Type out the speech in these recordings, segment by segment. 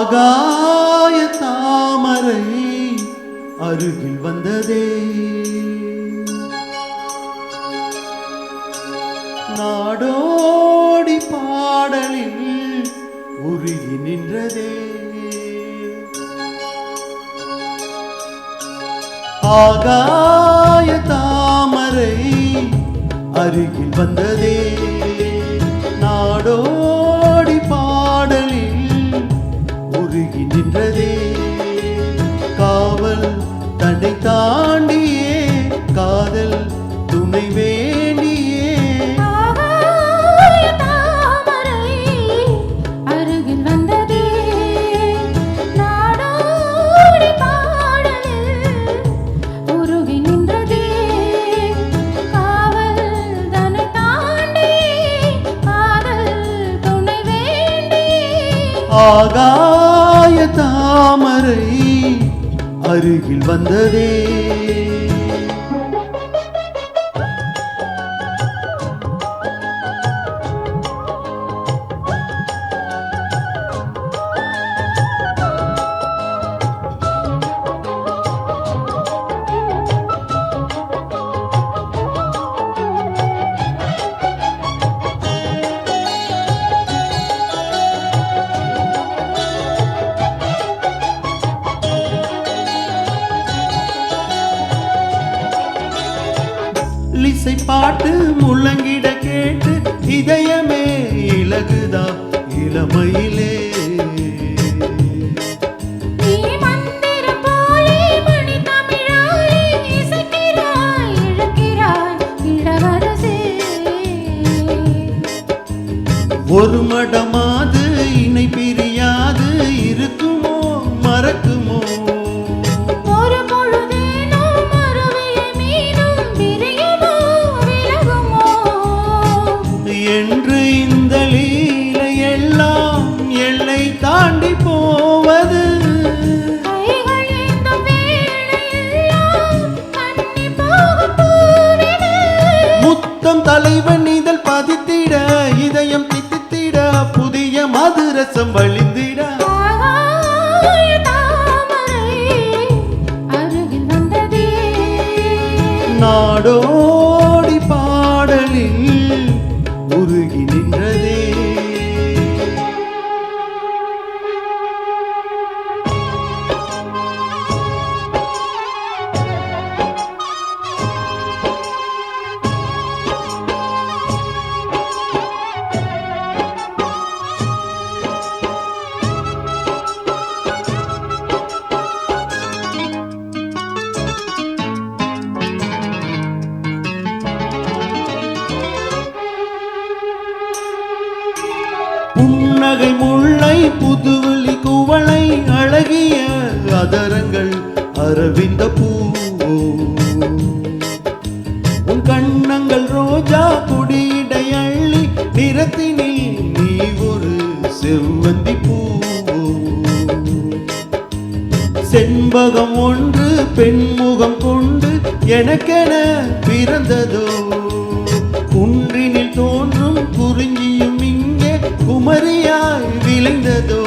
ஆகாய தாமரை அருகில் வந்ததே, நாடோடி பாடலில் உருகி நின்றதே. ஆகாய தாமரை அருகில் வந்ததே, நாடோடி பாடலில் உருகி நின்றதே. காவல் தன்னை தாண்டியே காதல் துணை வேண்டியே. ஆகாய தாமரை அருகில் வந்ததே, நாடோடி பாடலில் உருகி நின்றதே. காவல் தன்னை தாண்டி காதல் துணை வேண்டி. ஆகாய தாமரை அருகில் வந்ததே. இசை பாட்டு முழங்கிட கேட்டு இதயமே இலகுதா இளமையிலே. நீ மந்திரம் போலே மணி தமிழாலே இசைக்கிறாய் இழுக்கிறாய் இளவரசே. ஒரு மடமாது இணை பிரியாது இருக்குமோ மறக்குமோ. என்று இந்த லீலை எல்லாம் எல்லை தாண்டி போவது. முத்தம் தலைவன் இதழ் பதித்திட இதயம் தித்தித்திட புதிய மதுரசம் வழிந்திட. நாடோடி பாடலில் உருகி நின்றதே. புன்னகை முல்லை புதுவெளி குவளை அழகிய அதரங்கள் அரவிந்த பூவோ. உன் கண்ணங்கள் ரோஜா கொடியிடை அள்ளி நிறத்தினில் நீ ஒரு செவ்வந்தி பூவோ. செண்பகம் ஒன்று பெண்முகம் கொண்டு எனக்கென பிறந்ததோ. குன்றினில் தோன்றும் குறிஞ்சியும் இங்கே குமரியாய் விளைந்ததோ.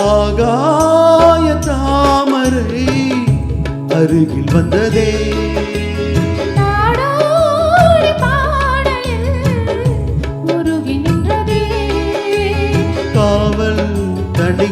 ஆகாய தாமரை அருகில் வந்ததே, நாடோடி பாடலில் உருகி நின்றதே. காவல் தன்னை